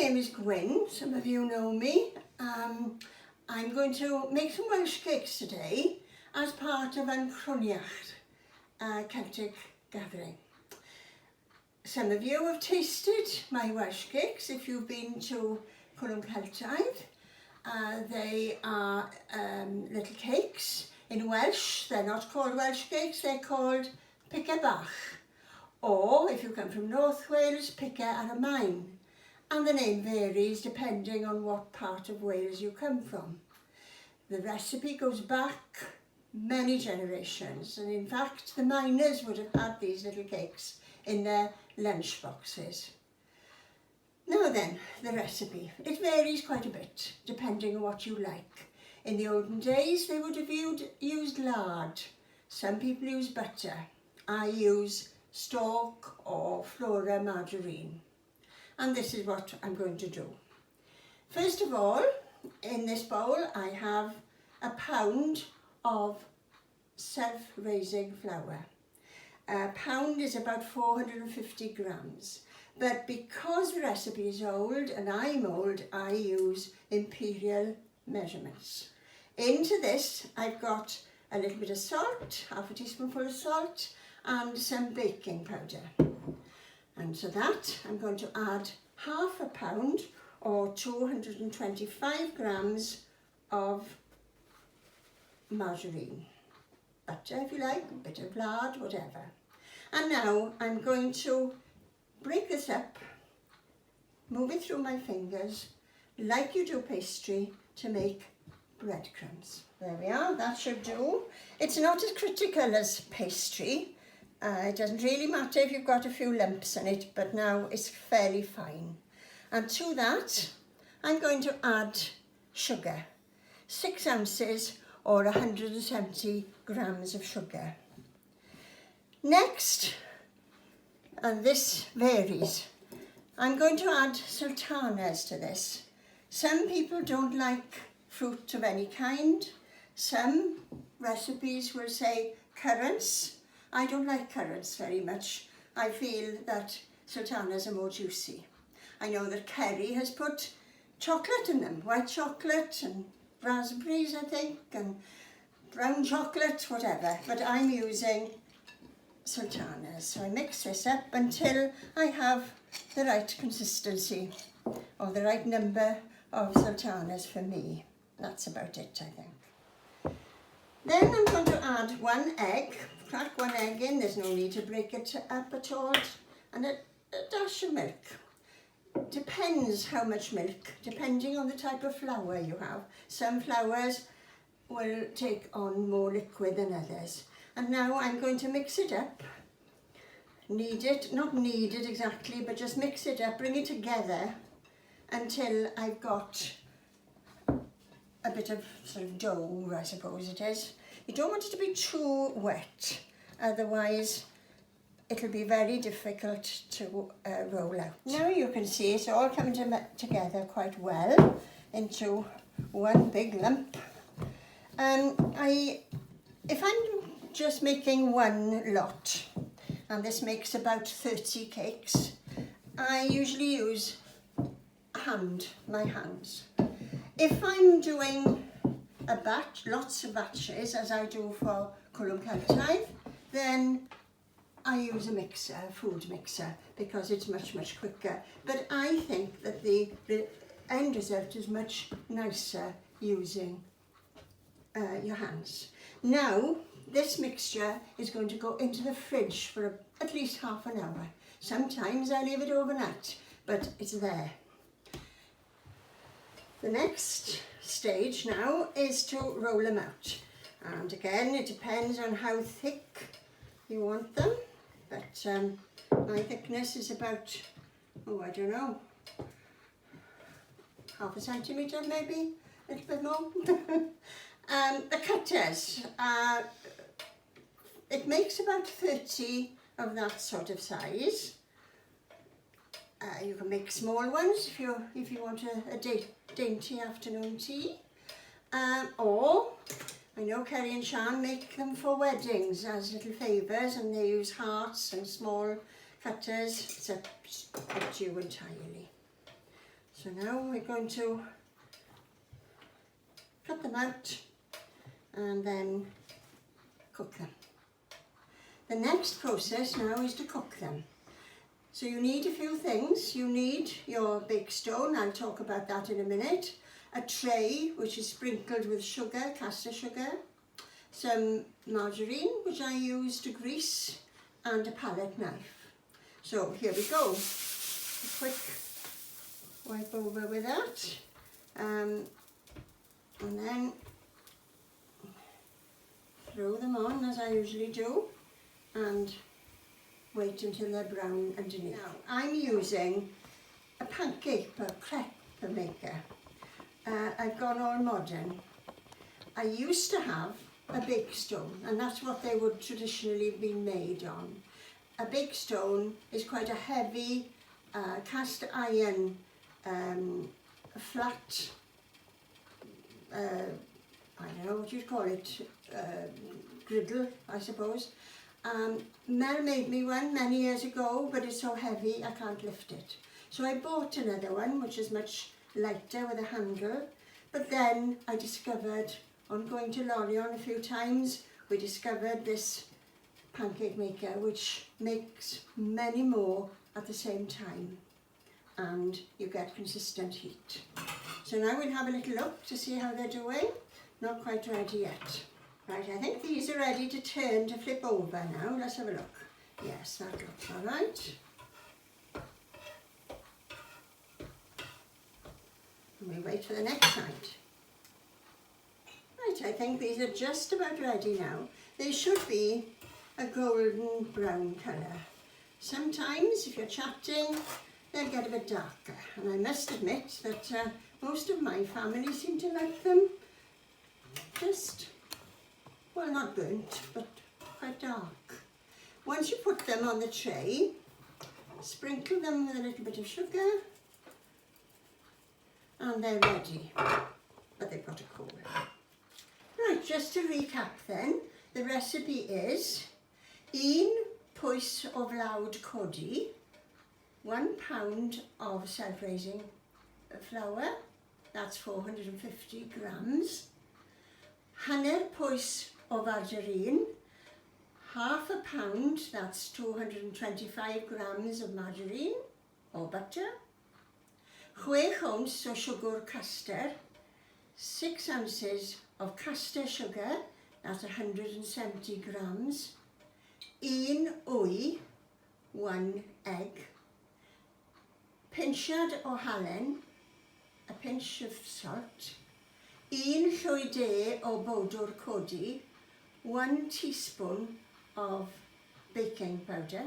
name is Gwyn, some of you know me. I'm going to make some Welsh cakes today as part of an Celtic gathering. Some of you have tasted my Welsh cakes if you've been to Cwlwm Celtaidd. They are little cakes in Welsh. They're not called Welsh cakes, they're called Bach. Or if you come from North Wales, Pice ar y Maen. And the name varies depending on what part of Wales you come from. The recipe goes back many generations, and in fact the miners would have had these little cakes in their lunch boxes. Now then, the recipe. It varies quite a bit depending on what you like. In the olden days they would have used lard. Some people use butter. I use stork or flora margarine. And this is what I'm going to do. First of all, in this bowl I have a pound of self-raising flour. A pound is about 450 grams. But because the recipe is old and I'm old, I use imperial measurements. Into this I've got a little bit of salt, half a teaspoonful of salt, and some baking powder. And to that I'm going to add half a pound or 225 grams of margarine. Butter if you like, a bit of lard, whatever. And now I'm going to break this up, move it through my fingers, like you do pastry, to make breadcrumbs. There we are, that should do. It's not as critical as pastry. It doesn't really matter if you've got a few lumps in it, but now it's fairly fine. And to that, I'm going to add sugar. 6 ounces or 170 grams of sugar. Next, and this varies, I'm going to add sultanas to this. Some people don't like fruit of any kind. Some recipes will say currants. I don't like currants very much. I feel that sultanas are more juicy. I know that Kerry has put chocolate in them, white chocolate and raspberries I think, and brown chocolate, whatever, but I'm using sultanas. So I mix this up until I have the right consistency or the right number of sultanas for me. That's about it, I think. Then I'm going to add 1 egg. Crack 1 egg in, there's no need to break it up at all, and a dash of milk. Depends how much milk, depending on the type of flour you have. Some flours will take on more liquid than others. And now I'm going to mix it up. Knead it, not knead it exactly, but just mix it up, bring it together until I've got a bit of sort of dough, I suppose it is. You don't want it to be too wet, otherwise it'll be very difficult to roll out. Now you can see it's all coming together quite well into one big lump. If I'm just making one lot, and this makes about 30 cakes, I usually use my hands. If I'm doing a batch, lots of batches, as I do for Cwlwm Celtaidd, then I use a mixer, a food mixer, because it's much quicker. But I think that the end result is much nicer using your hands. Now, this mixture is going to go into the fridge for at least half an hour. Sometimes I leave it overnight, but it's there. The next stage now is to roll them out. And again, it depends on how thick you want them. But my thickness is about, I don't know, half a centimetre maybe, a little bit more. The cutters, it makes about 30 of that sort of size. You can make small ones if you want a dainty afternoon tea. Or, I know Kerry and Sian make them for weddings as little favours, and they use hearts and small cutters. It's up to you entirely. So So now we're going to cut them out and then cook them. The next process now is to cook them. So you need a few things. You need your bake stone, I'll talk about that in a minute, a tray which is sprinkled with sugar, caster sugar, some margarine which I use to grease, and a palette knife. So here we go. A quick wipe over with that, and then throw them on as I usually do and wait until they're brown underneath. Now I'm using a pancake crepe maker. I've gone all modern. I used to have a bake stone, and that's what they would traditionally be made on. A bake stone is quite a heavy cast iron flat, I don't know what you'd call it, griddle, I suppose. Mel made me one many years ago, but it's so heavy I can't lift it. So I bought another one which is much lighter with a handle, but then I discovered, on going to Lorient a few times, we discovered this pancake maker which makes many more at the same time, and you get consistent heat. So now we'll have a little look to see how they're doing. Not quite ready yet. Right, I think these are ready to turn, to flip over now. Let's have a look. Yes, that looks all right. And we wait for the next side. Right, I think these are just about ready now. They should be a golden brown colour. Sometimes, if you're chatting, they'll get a bit darker. And I must admit that most of my family seem to like them just, well, not burnt, but quite dark. Once you put them on the tray, sprinkle them with a little bit of sugar, and they're ready, but they've got to cool. Right, just to recap then, the recipe is 1 pwys o flawd codi, 1 pound of self-raising flour, that's 450 grams, hanner pwys o margarine, half a pound, that's 225 grams of margarine or butter, 6 ounce o siwgr caster, 6 ounces of caster sugar, that's 170 grams, 1 wy, 1 egg, pinsiad o halen, a pinch of salt, 1 llwy de o bowdr codi, 1 teaspoon of baking powder,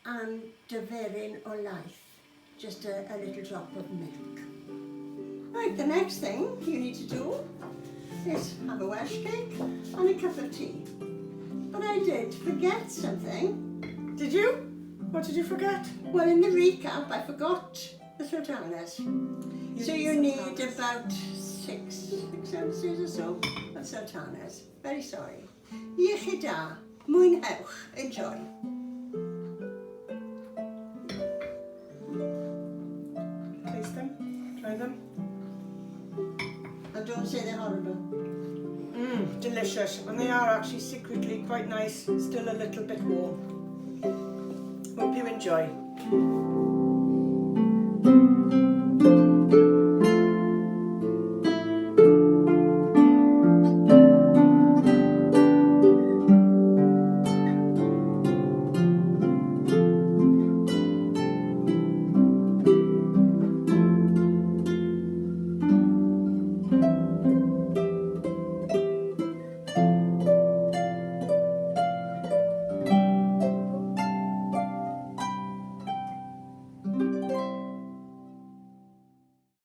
and dyferyn o laeth, just a little drop of milk. Right, the next thing you need to do is have a Welsh cake and a cup of tea. But I did forget something. Did you? What did you forget? Well, in the recap, I forgot the sultanas. So you need about 6 ounces or so of sultanas. Very sorry. Iechyd da, mwynhewch, enjoy. Taste them, try them. And don't say they're horrible. Delicious. And they are actually secretly quite nice, still a little bit warm. Hope you enjoy.